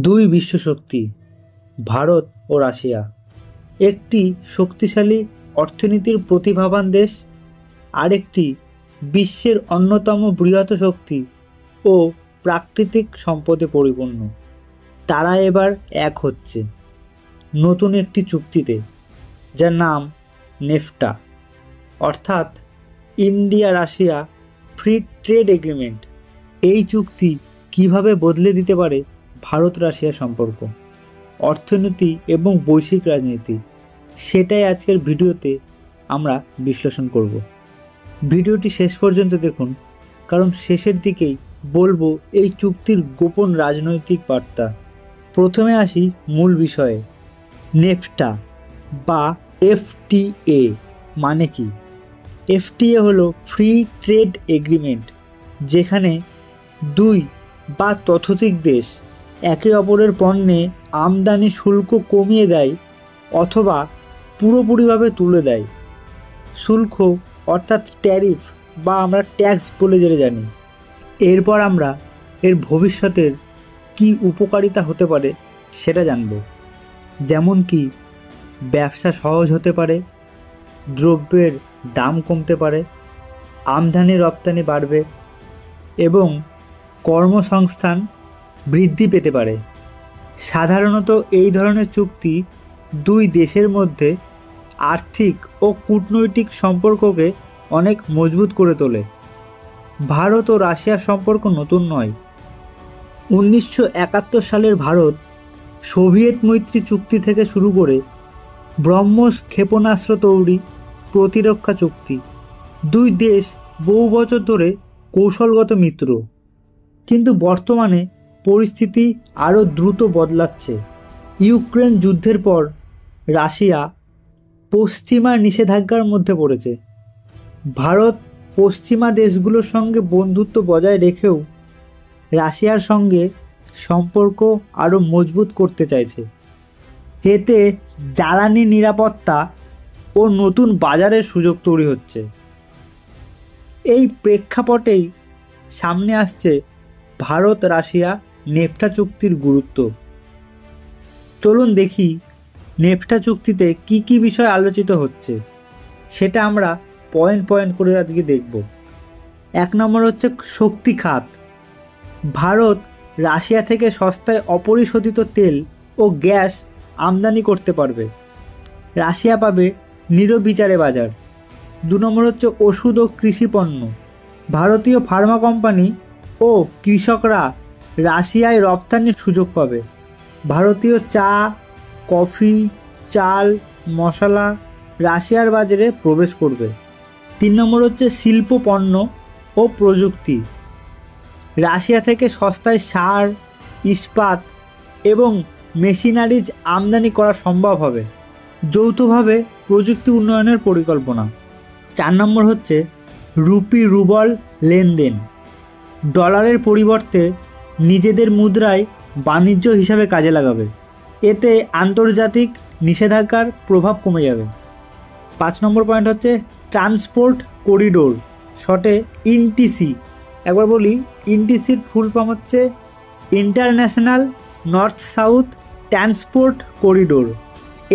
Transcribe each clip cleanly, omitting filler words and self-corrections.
দুই বিশ্বশক্তি ভারত ও রাশিয়া, একটি শক্তিশালী অর্থনীতির প্রতিভাবান দেশ, আরেকটি বিশ্বের অন্যতম বৃহৎ শক্তি ও প্রাকৃতিক সম্পদে পরিপূর্ণ। তারা এবার এক হচ্ছে নতুন একটি চুক্তিতে, যার নাম নেফটা, অর্থাৎ India Russia free trade agreement. এই চুক্তি কিভাবে বদলে দিতে পারে ভারত রাশিয়া সম্পর্ক, অর্থনীতি এবং বৈশ্বিক রাজনীতি, সেটাই আজকের ভিডিওতে আমরা বিশ্লেষণ করব। ভিডিওটি শেষ পর্যন্ত দেখুন, কারণ শেষের দিকেই বলবো এই চুক্তির গোপন রাজনৈতিক বার্তা। প্রথমে আসি মূল বিষয়ে। নেফটা বা এফটিএ মানে কি? এফটিএ হলো ফ্রি ট্রেড এগ্রিমেন্ট, যেখানে দুই বা ততোধিক দেশ একে অপরের পণ্যে আমদানি শুল্ক কমিয়ে দেয় অথবা পুরোপুরিভাবে তুলে দেয়। শুল্ক অর্থাৎ ট্যারিফ বা আমরা ট্যাক্স বলে যেটা জানি। এরপর আমরা এর ভবিষ্যতের কি উপকারিতা হতে পারে সেটা জানব। যেমন কি ব্যবসা সহজ হতে পারে, দ্রব্যের দাম কমতে পারে, আমদানি রপ্তানি বাড়বে এবং কর্মসংস্থান বৃদ্ধি পেতে পারে। সাধারণত এই ধরনের চুক্তি দুই দেশের মধ্যে আর্থিক ও কূটনৈতিক সম্পর্ককে অনেক মজবুত করে তোলে। ভারত ও রাশিয়ার সম্পর্ক নতুন নয়। 1971 সালের ভারত সোভিয়েত মৈত্রী চুক্তি থেকে শুরু করে ব্রহ্মোস ক্ষেপণাস্ত্র তৈরি, প্রতিরক্ষা চুক্তি, দুই দেশ বহু বছর ধরে কৌশলগত মিত্র। কিন্তু বর্তমানে পরিস্থিতি আরও দ্রুত বদলাচ্ছে। ইউক্রেন যুদ্ধের পর রাশিয়া পশ্চিমা নিষেধাজ্ঞার মধ্যে পড়েছে। ভারত পশ্চিমা দেশগুলোর সঙ্গে বন্ধুত্ব বজায় রেখেও রাশিয়ার সঙ্গে সম্পর্ক আরও মজবুত করতে চাইছে। এতে জ্বালানি নিরাপত্তা ও নতুন বাজারের সুযোগ তৈরি হচ্ছে। এই প্রেক্ষাপটেই সামনে আসছে ভারত রাশিয়া নেফটা চুক্তির গুরুত্ব। চলুন দেখি নেফটা চুক্তিতে কি কি বিষয় আলোচিত হচ্ছে, সেটা আমরা পয়েন্ট পয়েন্ট করে আজকে দেখব। 1 নম্বর হচ্ছে শক্তি খাত। ভারত রাশিয়া থেকে সস্তায় অপরিশোধিত তেল ও গ্যাস আমদানি করতে পারবে। রাশিয়া পাবে নিরবিচারে বাজার। 2 নম্বর হচ্ছে ওষুধ ও কৃষি পণ্য। ভারতীয় ফার্মা কোম্পানি ও কৃষকরা রাশিয়ায় রপ্তানির সুযোগ পাবে। ভারতীয় চা, কফি, চাল, মশলা রাশিয়ার বাজারে প্রবেশ করবে। 3 নম্বর হচ্ছে শিল্প পণ্য ও প্রযুক্তি। রাশিয়া থেকে সস্তায় সার, ইস্পাত এবং মেশিনারিজ আমদানি করা সম্ভব হবে। যৌথভাবে প্রযুক্তি উন্নয়নের পরিকল্পনা। 4 নম্বর হচ্ছে রুপি রুবল লেনদেন। ডলারের পরিবর্তে নিজেদের মুদ্রায় বাণিজ্য হিসাবে কাজে লাগাবে। এতে আন্তর্জাতিক নিষেধাজ্ঞার প্রভাব কমে যাবে। 5 নম্বর পয়েন্ট হচ্ছে ট্রান্সপোর্ট করিডোর, শর্টে ইনটিসি। একবার বলি, ইনটিসির ফুল ফর্ম হচ্ছে international north south transport corridor.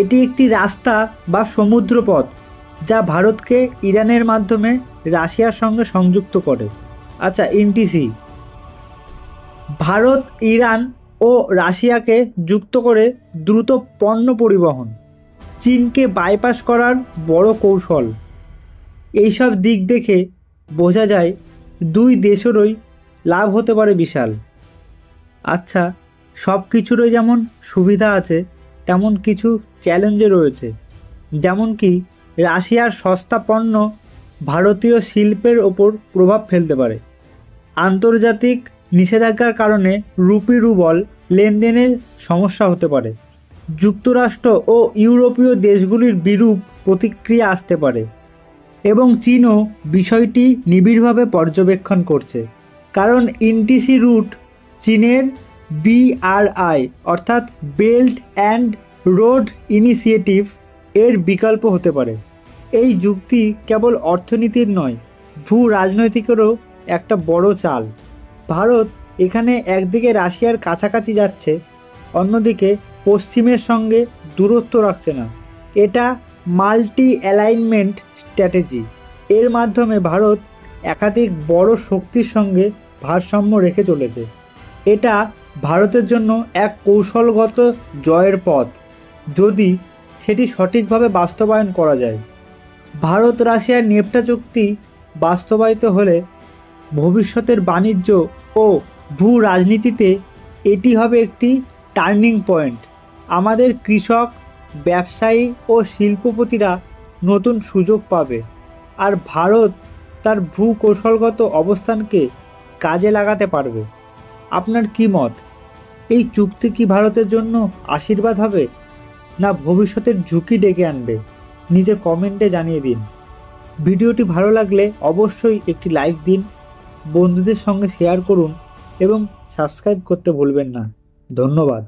এটি একটি রাস্তা বা সমুদ্রপথ যা ভারতকে ইরানের মাধ্যমে রাশিয়ার সঙ্গে সংযুক্ত করে। আচ্ছা, ইনটিসি ভারত, ইরান ও রাশিয়াকে যুক্ত করে দ্রুত পণ্য পরিবহন, চীনকে বাইপাস করার বড় কৌশল। এইসব দিক দেখে বোঝা যায় দুই দেশেরই লাভ হতে পারে বিশাল। আচ্ছা, সব কিছুরই যেমন সুবিধা আছে তেমন কিছু চ্যালেঞ্জও রয়েছে। যেমন কি রাশিয়ার সস্তা পণ্য ভারতীয় শিল্পের ওপর প্রভাব ফেলতে পারে। আন্তর্জাতিক নিষেধাজ্ঞার কারণে রুপি রুবল লেনদেনের সমস্যা হতে পারে। যুক্তরাষ্ট্র ও ইউরোপীয় দেশগুলির বিরূপ প্রতিক্রিয়া আসতে পারে এবং চীনও বিষয়টি নিবিড়ভাবে পর্যবেক্ষণ করছে। কারণ ইনটিসি রুট চীনের বিআরআই অর্থাৎ বেল্ট অ্যান্ড রোড ইনিশিয়েটিভ এর বিকল্প হতে পারে। এই যুক্তি কেবল অর্থনীতির নয়, ভূ রাজনৈতিকেরও একটা বড় চাল। ভারত এখানে একদিকে রাশিয়ার কাছাকাছি যাচ্ছে, অন্যদিকে পশ্চিমের সঙ্গে দূরত্ব রাখছে না। এটা মাল্টি অ্যালাইনমেন্ট স্ট্র্যাটেজি। এর মাধ্যমে ভারত একাধিক বড় শক্তির সঙ্গে ভারসাম্য রেখে চলেছে। এটা ভারতের জন্য এক কৌশলগত জয়ের পথ, যদি সেটি সঠিকভাবে বাস্তবায়ন করা যায়। ভারত রাশিয়ার নেফটা চুক্তি বাস্তবায়িত হলে ভবিষ্যতের বাণিজ্য ও ভূ রাজনীতিতে এটি হবে একটি টার্নিং পয়েন্ট। আমাদের কৃষক, ব্যবসায়ী ও শিল্পপতিরা নতুন সুযোগ পাবে, আর ভারত তার ভূ কৌশলগত অবস্থানকে কাজে লাগাতে পারবে। আপনার কি মত? এই চুক্তি কি ভারতের জন্য আশীর্বাদ হবে, না ভবিষ্যতের ঝুঁকি ডেকে আনবে? নিজে কমেন্টে জানিয়ে দিন। ভিডিওটি ভালো লাগলে অবশ্যই একটি লাইক দিন, বন্ধুদের সঙ্গে শেয়ার করুন এবং সাবস্ক্রাইব করতে ভুলবেন না। ধন্যবাদ।